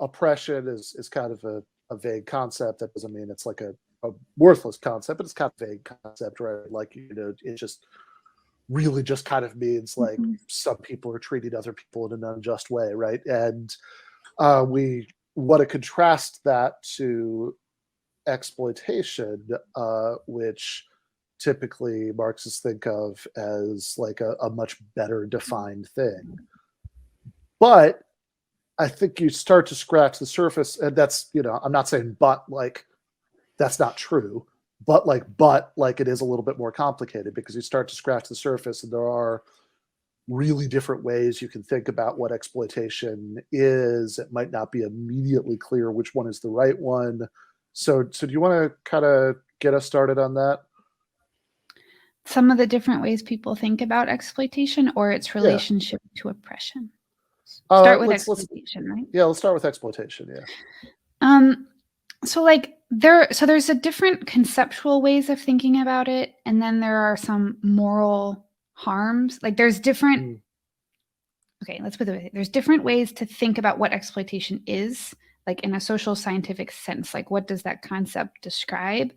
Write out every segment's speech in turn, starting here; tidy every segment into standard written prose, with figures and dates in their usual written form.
oppression is kind of a vague concept. That doesn't mean it's like a worthless concept, but it's kind of a vague concept, right? Like, it just really just kind of means like some people are treating other people in an unjust way, right? And we want to contrast that to exploitation, which typically Marxists think of as like a much better defined thing. But I think you start to scratch the surface, and that's, I'm not saying but like that's not true, but like it is a little bit more complicated, because you start to scratch the surface and there are really different ways you can think about what exploitation is. It might not be immediately clear which one is the right one. So do you want to kind of get us started on that? Some of the different ways people think about exploitation or its relationship to oppression. Start with exploitation, right? Yeah, let's start with exploitation, yeah. So like there's a different conceptual ways of thinking about it, and then there are some moral harms. Like there's different okay, let's put it this way. There's different ways to think about what exploitation is, like in a social scientific sense. Like what does that concept describe?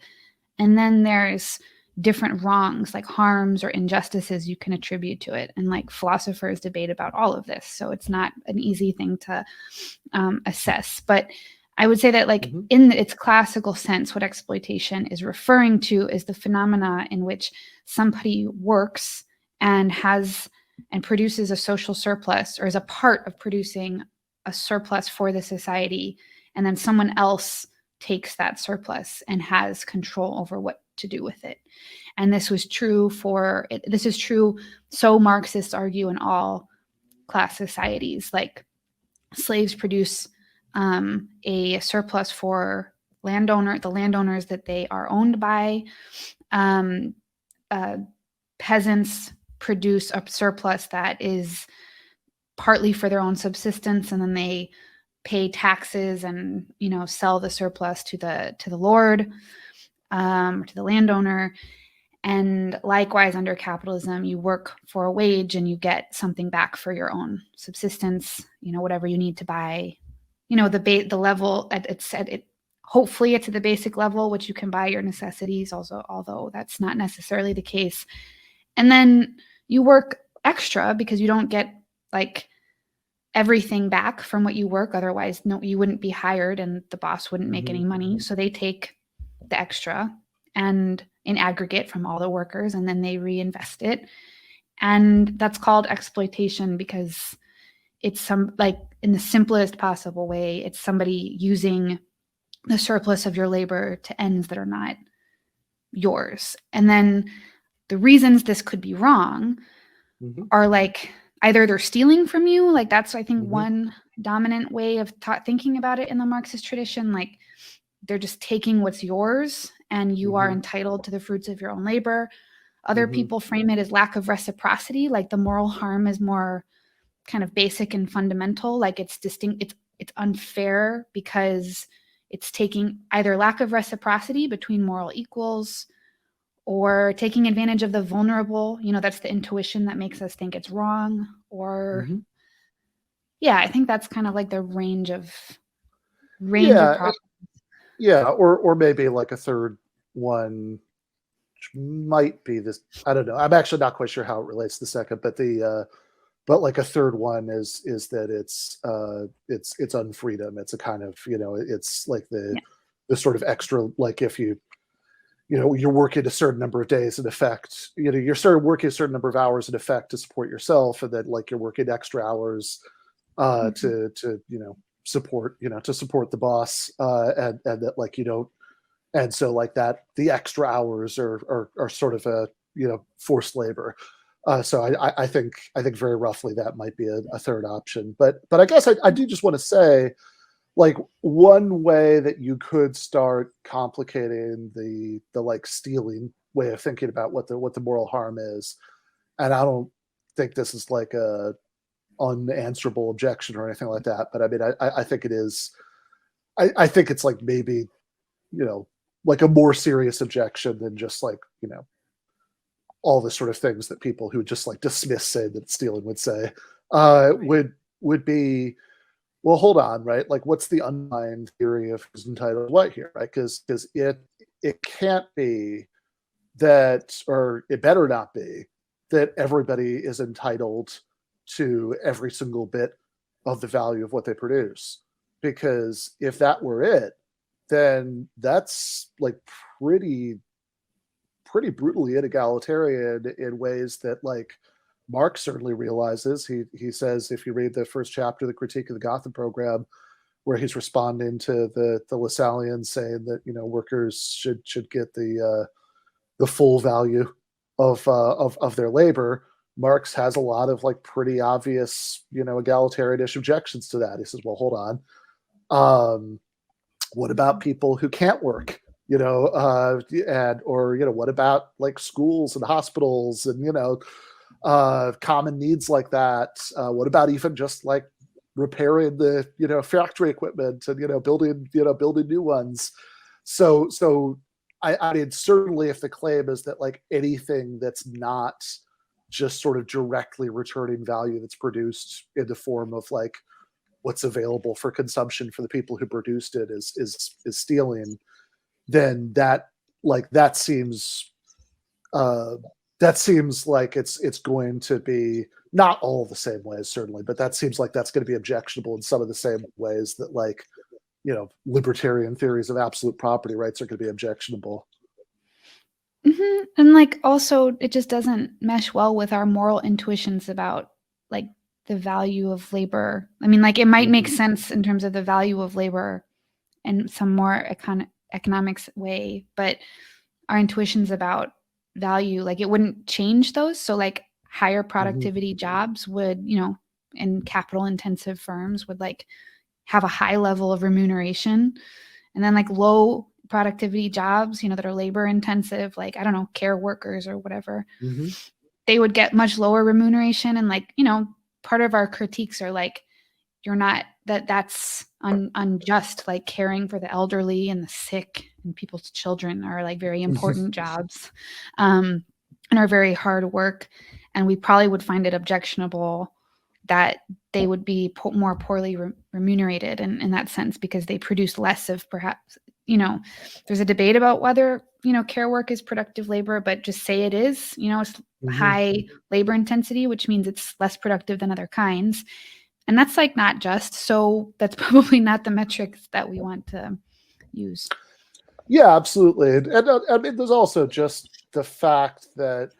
And then there's different wrongs, like harms or injustices you can attribute to it. And like philosophers debate about all of this. So it's not an easy thing to assess. But I would say that like in its classical sense, what exploitation is referring to is the phenomena in which somebody works and produces a social surplus, or is a part of producing a surplus for the society. And then someone else takes that surplus and has control over what to do with it. And this is true, so Marxists argue, in all class societies. Like slaves produce a surplus for the landowners that they are owned by. Peasants produce a surplus that is partly for their own subsistence, and then they pay taxes and sell the surplus to the lord, to the landowner. And likewise, under capitalism, you work for a wage and you get something back for your own subsistence, whatever you need to buy. The level hopefully it's at the basic level, which you can buy your necessities also, although that's not necessarily the case. And then you work extra because you don't get like everything back from what you work. Otherwise, you wouldn't be hired and the boss wouldn't make any money. So they take the extra and in aggregate from all the workers, and then they reinvest it. And that's called exploitation, because it's in the simplest possible way, it's somebody using the surplus of your labor to ends that are not yours. And then the reasons this could be wrong are like either they're stealing from you, like that's, I think, one dominant way of thinking about it in the Marxist tradition. Like they're just taking what's yours and you are entitled to the fruits of your own labor. Other people frame it as lack of reciprocity, like the moral harm is more kind of basic and fundamental, like it's distinct, it's unfair because it's taking either lack of reciprocity between moral equals or taking advantage of the vulnerable. That's the intuition that makes us think it's wrong. Or I think that's kind of like the range of problems. Yeah, or maybe like a third one, which might be this. I don't know. I'm actually not quite sure how it relates to the second, but like a third one is that it's unfreedom. It's a kind of it's like the sort of extra, like if you're working a certain number of days in effect, you're starting working a certain number of hours in effect to support yourself, and then like you're working extra hours to support the boss, and that like you don't, and so like that the extra hours are sort of a forced labor. So I think very roughly that might be a third option. But I guess I do just want to say, like, one way that you could start complicating the like stealing way of thinking about what the moral harm is, and I don't think this is like a unanswerable objection or anything like that, but I mean I think it is. I think it's like maybe like a more serious objection than just like all the sort of things that people who just like dismiss say that stealing would say, would be well, hold on, right? Like, what's the underlying theory of who's entitled to what here, right? Because it can't be that, or it better not be, that everybody is entitled to every single bit of the value of what they produce. Because if that were it, then that's like pretty brutally inegalitarian in ways that, like, Marx certainly realizes. He says, if you read the first chapter of the Critique of the Gotham Program, where he's responding to the Lassalleans saying that, you know, workers should get the full value of their labor, Marx has a lot of like pretty obvious, you know, egalitarianish objections to that. He says, well, hold on. What about people who can't work? You know, and, or, you know, what about like schools and hospitals and, you know, common needs like that? What about even just like repairing the, you know, factory equipment and, you know, building new ones? So I mean, certainly if the claim is that like anything that's not just sort of directly returning value that's produced in the form of like what's available for consumption for the people who produced it is stealing, then that seems like it's going to be, not all the same ways certainly, but that seems like that's going to be objectionable in some of the same ways that, like, you know, libertarian theories of absolute property rights are going to be objectionable. Mm-hmm. And like also it just doesn't mesh well with our moral intuitions about like the value of labor. I mean, like it might make sense in terms of the value of labor in some more economics way, but our intuitions about value, like it wouldn't change those. So like higher productivity jobs would, you know, in capital intensive firms would like have a high level of remuneration, and then like low productivity jobs, you know, that are labor intensive, like, I don't know, care workers or whatever, they would get much lower remuneration. And like, you know, part of our critiques are like, you're not, that's unjust, like caring for the elderly and the sick and people's children are like very important jobs, and are very hard work. And we probably would find it objectionable that they would be more poorly remunerated in that sense, because they produce less of, perhaps, you know, there's a debate about whether, you know, care work is productive labor, but just say it is, you know, it's high labor intensity, which means it's less productive than other kinds. And that's like not just, so that's probably not the metrics that we want to use. Yeah, absolutely. And I mean, there's also just the fact that,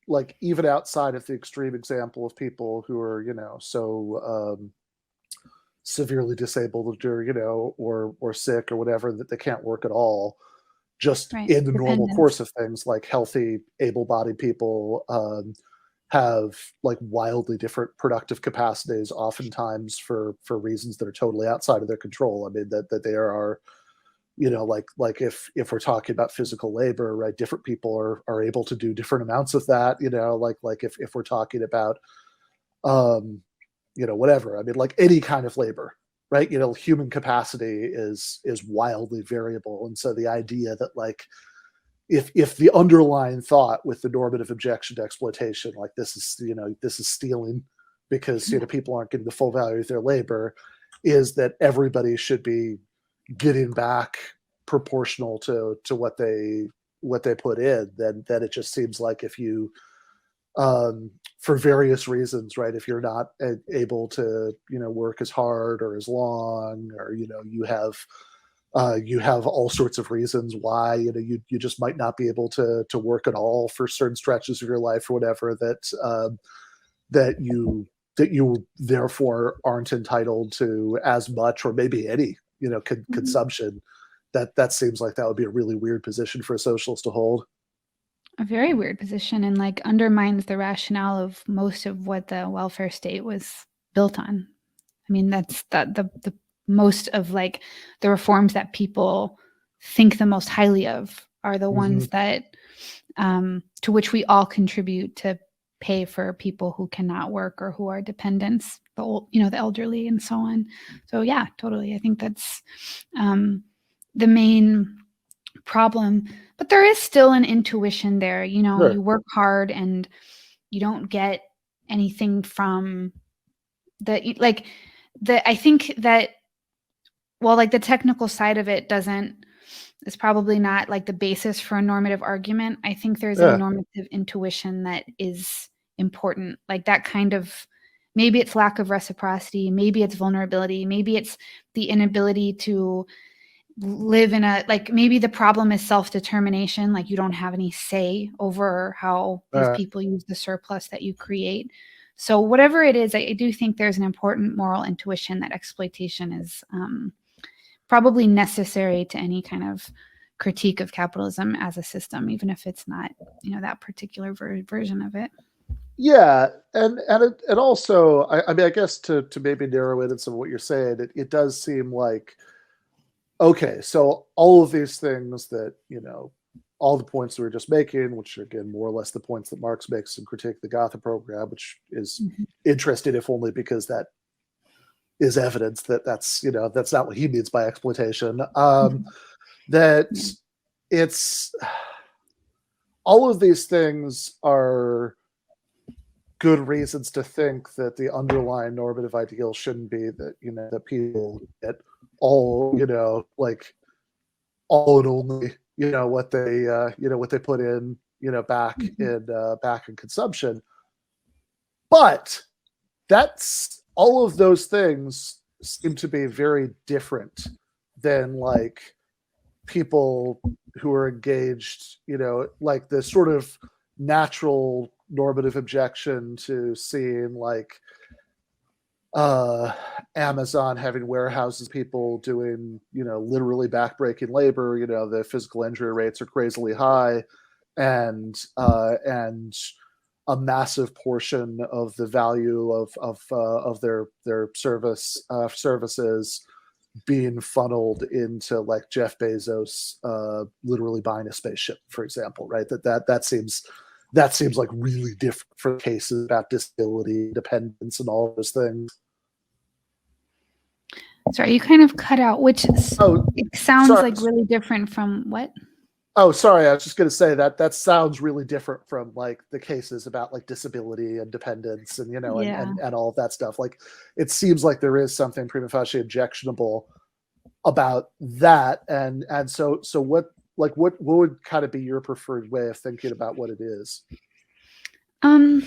like, even outside of the extreme example of people who are, you know, so severely disabled or, you know, or sick or whatever, that they can't work at all, just in the normal course of things, like healthy, able-bodied people have like wildly different productive capacities, oftentimes for reasons that are totally outside of their control. I mean, that there are, you know, like if we're talking about physical labor, right, different people are able to do different amounts of that, you know, like if we're talking about, you know, whatever, I mean, like any kind of labor, right, you know, human capacity is wildly variable. And so the idea that, like, if the underlying thought with the normative objection to exploitation, like this is, you know, this is stealing because, you know, people aren't getting the full value of their labor, is that everybody should be getting back proportional to what they put in, then it just seems like if you, for various reasons, right, if you're not able to, you know, work as hard or as long, or, you know, you have all sorts of reasons why, you know, you just might not be able to work at all for certain stretches of your life or whatever, that you therefore aren't entitled to as much or maybe any, you know, consumption. That seems like that would be a really weird position for a socialist to hold. A very weird position, and like undermines the rationale of most of what the welfare state was built on. I mean, that's the most of like the reforms that people think the most highly of are the ones that to which we all contribute to pay for people who cannot work or who are dependents, the old, you know, the elderly and so on. So yeah, totally. I think that's the main problem, but there is still an intuition there. You know, you work hard and you don't get anything from the, like, I think that, well, like the technical side of it is probably not like the basis for a normative argument. I think there's a Yeah. normative intuition that is important, like that kind of, maybe it's lack of reciprocity, maybe it's vulnerability, maybe it's the inability to live in a, like maybe the problem is self-determination, like you don't have any say over how these people use the surplus that you create. So whatever it is, I do think there's an important moral intuition that exploitation is probably necessary to any kind of critique of capitalism as a system, even if it's not, that particular version of it. Yeah, and it also, I mean, I guess to maybe narrow it in some of what you're saying, it does seem like, okay, so all of these things that, all the points that we're just making, which are again more or less the points that Marx makes in Critique of the Gotha Program, which is interesting if only because that is evidence that that's not what he means by exploitation. That it's all of these things are good reasons to think that the underlying normative ideal shouldn't be that that people get all like all and only what they put in back in consumption, but that's all of those things seem to be very different than like people who are engaged, like the sort of natural normative objection to seeing like Amazon having warehouses, people doing, literally backbreaking labor, the physical injury rates are crazily high, and a massive portion of the value of their services being funneled into like Jeff Bezos literally buying a spaceship, for example, right? That seems like really different for cases about disability, dependence, and all those things. Sorry, you kind of cut out, which it sounds like really different from what? Oh, sorry. I was just going to say that sounds really different from like the cases about like disability and dependence and, and all of that stuff. Like it seems like there is something prima facie objectionable about that. And so what would kind of be your preferred way of thinking about what it is? I've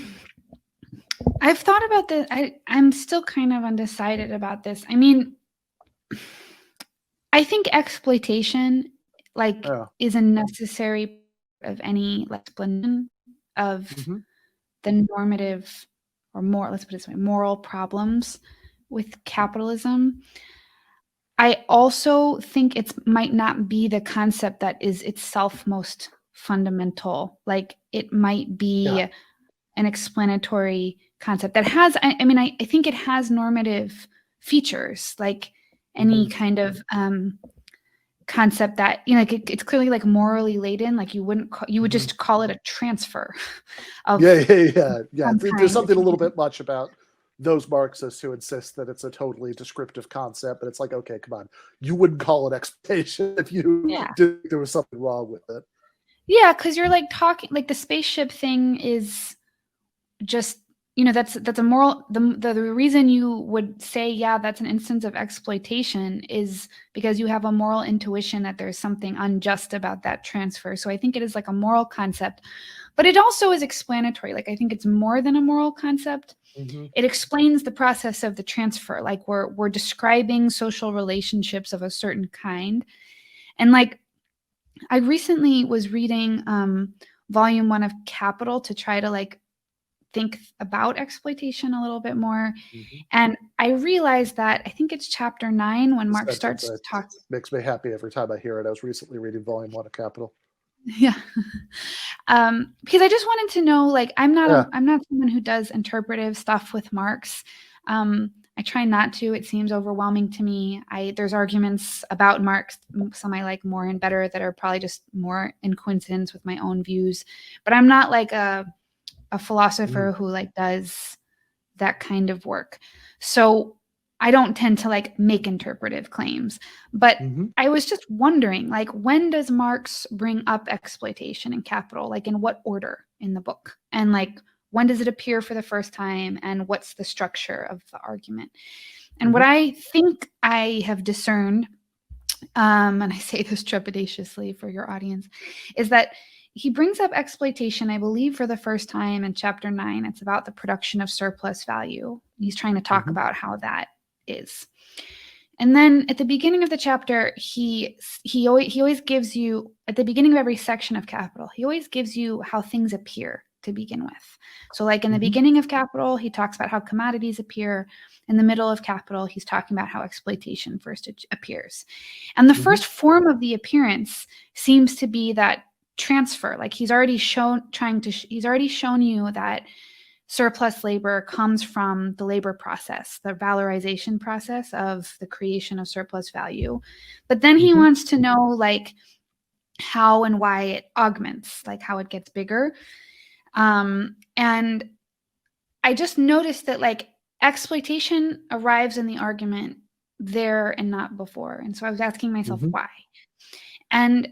thought about this. I'm still kind of undecided about this. I mean, I think exploitation is a necessary part of any explanation of the normative or more, let's put it this way, moral problems with capitalism. I also think it might not be the concept that is itself most fundamental. Like it might be an explanatory concept that has, I mean, I think it has normative features, like any kind of concept that, like it's clearly like morally laden, like you would just call it a transfer of There's something a little bit much about those Marxists who insist that it's a totally descriptive concept, but it's like, okay, come on, you wouldn't call it exploitation if you did think there was something wrong with it. Yeah, because you're like talking, like the spaceship thing is just, that's a moral, the reason you would say, that's an instance of exploitation is because you have a moral intuition that there's something unjust about that transfer. So I think it is like a moral concept, but it also is explanatory. Like I think it's more than a moral concept. It explains the process of the transfer. Like we're describing social relationships of a certain kind. And like I recently was reading volume 1 of Capital to try to like think about exploitation a little bit more. And I realized that I think it's chapter 9 when Marx starts to talk. Makes me happy every time I hear it. I was recently reading volume 1 of Capital. Yeah. Because I just wanted to know, like, I'm not someone who does interpretive stuff with Marx. I try not to. It seems overwhelming to me. There's arguments about Marx, some I like more and better, that are probably just more in coincidence with my own views. But I'm not like a philosopher who like does that kind of work. So I don't tend to like make interpretive claims, but I was just wondering, like, when does Marx bring up exploitation in Capital? Like in what order in the book? And like, when does it appear for the first time? And what's the structure of the argument? And what I think I have discerned, and I say this trepidatiously for your audience, is that he brings up exploitation, I believe, for the first time in chapter 9. It's about the production of surplus value. He's trying to talk about how that is. And then at the beginning of the chapter, he always gives you, at the beginning of every section of Capital, he always gives you how things appear to begin with. So like in the beginning of Capital, he talks about how commodities appear. In the middle of Capital, he's talking about how exploitation first appears. And the first form of the appearance seems to be that transfer. Like he's already shown you that surplus labor comes from the labor process, the valorization process of the creation of surplus value. But then he wants to know like how and why it augments, like how it gets bigger. And I just noticed that like exploitation arrives in the argument there and not before. And so I was asking myself why. And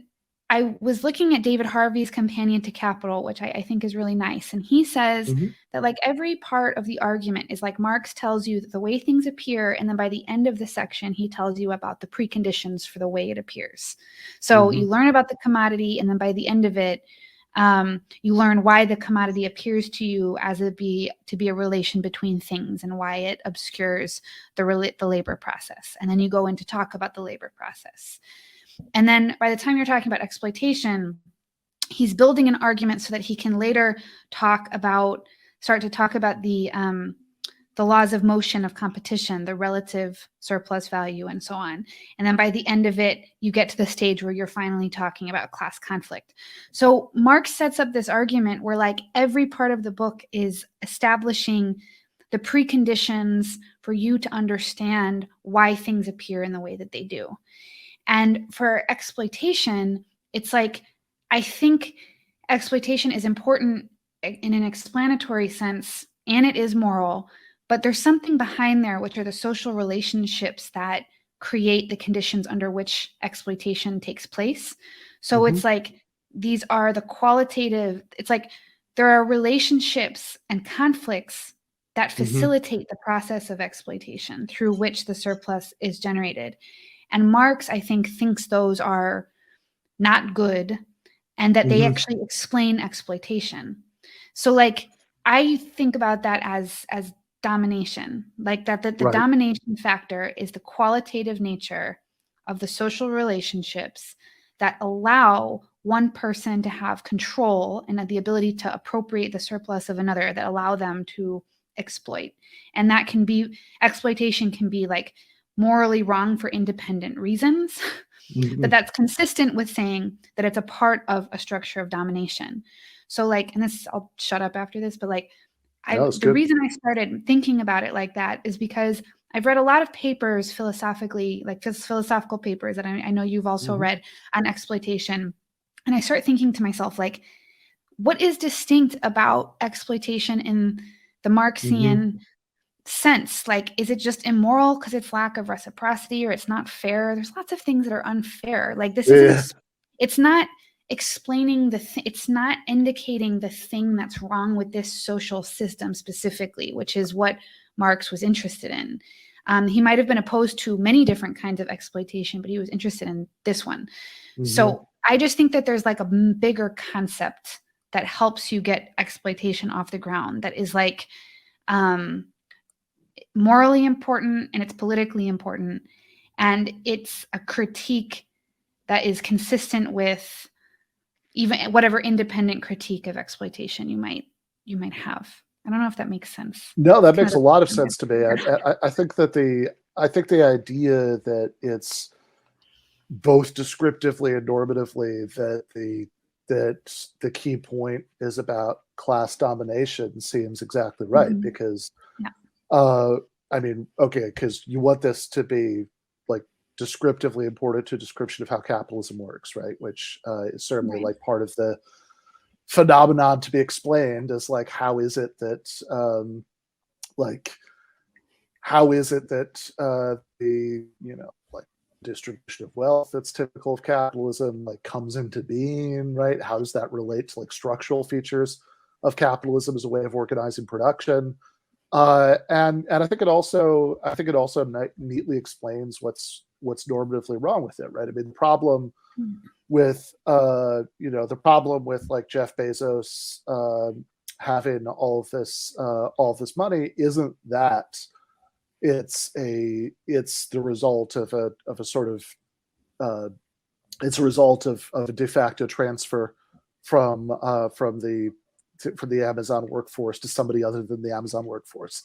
I was looking at David Harvey's Companion to Capital, which I think is really nice. And he says that like every part of the argument is like Marx tells you the way things appear. And then by the end of the section, he tells you about the preconditions for the way it appears. So you learn about the commodity. And then by the end of it, you learn why the commodity appears to you as to be a relation between things and why it obscures the labor process. And then you go in to talk about the labor process. And then by the time you're talking about exploitation, he's building an argument so that he can later start to talk about the laws of motion of competition, the relative surplus value, and so on. And then by the end of it, you get to the stage where you're finally talking about class conflict. So Marx sets up this argument where like every part of the book is establishing the preconditions for you to understand why things appear in the way that they do. And for exploitation, it's like, I think exploitation is important in an explanatory sense, and it is moral, but there's something behind there, which are the social relationships that create the conditions under which exploitation takes place. So it's like, these are the qualitative, it's like there are relationships and conflicts that facilitate the process of exploitation through which the surplus is generated. And Marx, I think, thinks those are not good and that they actually explain exploitation. So like, I think about that as domination, like that the domination factor is the qualitative nature of the social relationships that allow one person to have control and the ability to appropriate the surplus of another, that allow them to exploit. And that can be, exploitation can be like morally wrong for independent reasons, but that's consistent with saying that it's a part of a structure of domination. So like, and this, I'll shut up after this, but like, the reason I started thinking about it like that is because I've read a lot of papers philosophically, like just philosophical papers that I know you've also read on exploitation. And I start thinking to myself, like, what is distinct about exploitation in the Marxian sense? Like, is it just immoral because it's lack of reciprocity, or it's not fair? There's lots of things that are unfair. Like this isn't, it's not explaining it's not indicating the thing that's wrong with this social system specifically, which is what Marx was interested in. He might have been opposed to many different kinds of exploitation, but he was interested in this one. So I just think that there's like a bigger concept that helps you get exploitation off the ground, that is like morally important and it's politically important. And it's a critique that is consistent with even whatever independent critique of exploitation you might have. I don't know if that makes sense. No, that makes a lot of sense to me. I think that the idea that it's both descriptively and normatively that the key point is about class domination seems exactly right, because I mean, okay, because you want this to be like descriptively important to a description of how capitalism works, right? Which is certainly like part of the phenomenon to be explained, is like, how is it that the, you know, like distribution of wealth that's typical of capitalism like comes into being, right? How does that relate to like structural features of capitalism as a way of organizing production? And I think it also neatly explains what's normatively wrong with it, right? I mean, the problem with the problem with like Jeff Bezos having all of this money isn't that it's the result of a sort of it's a result of a de facto transfer from the Amazon workforce to somebody other than the Amazon workforce.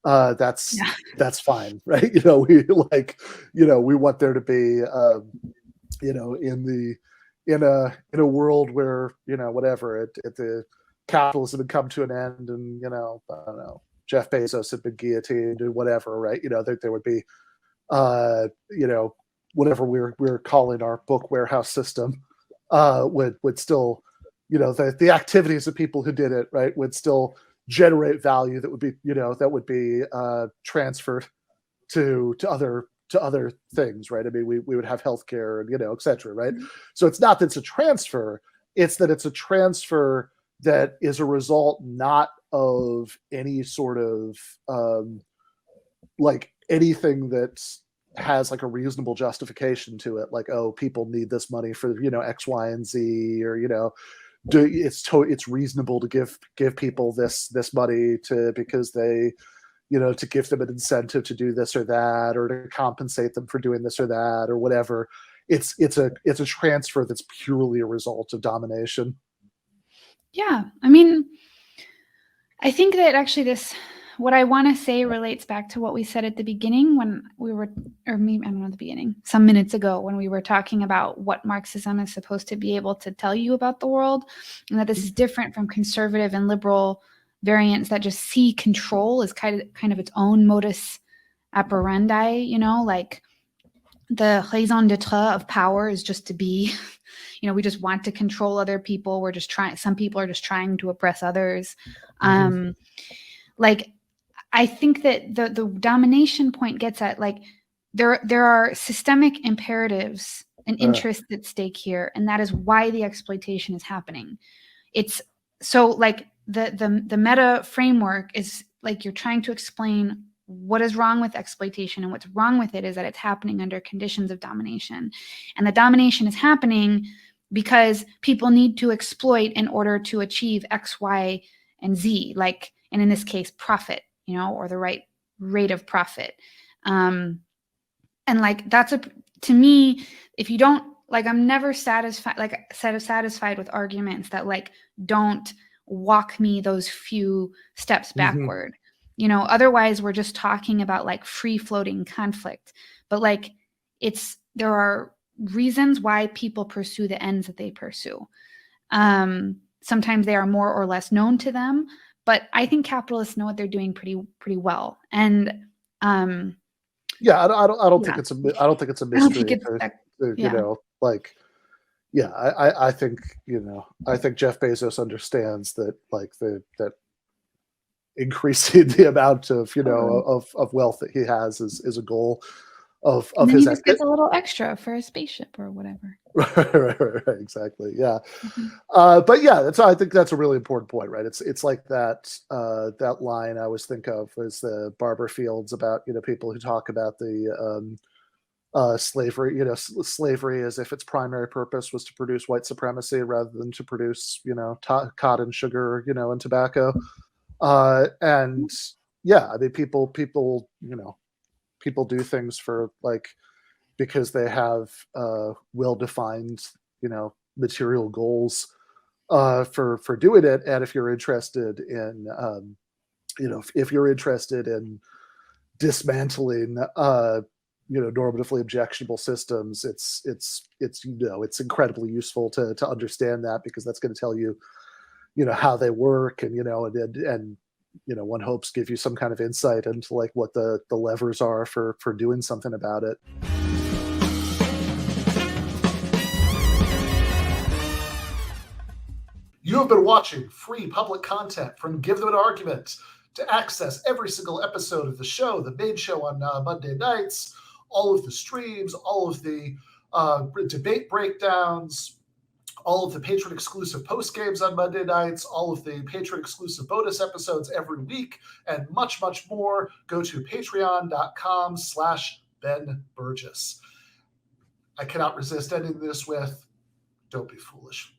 That's fine, right? We want there to be in a world where whatever the capitalism had come to an end, and I don't know, Jeff Bezos had been guillotined and whatever, right? There would be whatever we're calling our book warehouse system would still, the activities of people who did it, right, would still generate value that would be transferred to other things, right? I mean, we would have healthcare and et cetera, right? So it's not that it's a transfer; it's that it's a transfer that is a result not of any sort of like anything that has like a reasonable justification to it, like, oh, people need this money for X, Y, and Z, or it's reasonable to give people this money because they to give them an incentive to do this or that, or to compensate them for doing this or that, or whatever. It's a transfer that's purely a result of domination. Yeah, I mean, I think that actually what I want to say relates back to what we said at the beginning when we were, or maybe, I don't know, the beginning, some minutes ago, when we were talking about what Marxism is supposed to be able to tell you about the world, and that this is different from conservative and liberal variants that just see control as kind of its own modus operandi, like the raison d'etre of power is just to be, we just want to control other people. Some people are just trying to oppress others. Like, I think that the domination point gets at, like, there are systemic imperatives and interests at stake here, and that is why the exploitation is happening. It's so, like, the meta framework is like you're trying to explain what is wrong with exploitation, and what's wrong with it is that it's happening under conditions of domination, and the domination is happening because people need to exploit in order to achieve X, Y, and Z, like, and in this case, profit, or the right rate of profit. And like, to me, if you don't, like, I'm never satisfied with arguments that, like, don't walk me those few steps backward. Otherwise we're just talking about, like, free floating conflict. But, like, there are reasons why people pursue the ends that they pursue. Sometimes they are more or less known to them, but I think capitalists know what they're doing pretty well. And yeah, I don't think it's a mystery. I think Jeff Bezos understands that, like, that increasing the amount of of wealth that he has is a goal of and then his. He just gets a little extra for a spaceship or whatever. Right, exactly. Yeah. But yeah, I think that's a really important point, right? It's like that line I always think of as the Barber Fields about people who talk about the slavery. Slavery as if its primary purpose was to produce white supremacy rather than to produce cotton, sugar, and tobacco. And yeah, I mean, people do things for, like, because they have well-defined material goals for doing it. And if you're interested in dismantling normatively objectionable systems, it's incredibly useful to understand that, because that's going to tell you how they work, and one hopes give you some kind of insight into, like, what the levers are for doing something about it. You have been watching free public content from Give Them an Argument. To access every single episode of the show, the main show on Monday nights, all of the streams, all of the debate breakdowns, all of the patron exclusive post games on Monday nights, all of the patron exclusive bonus episodes every week, and much, much more, go to patreon.com/Ben Burgis. I cannot resist ending this with, don't be foolish.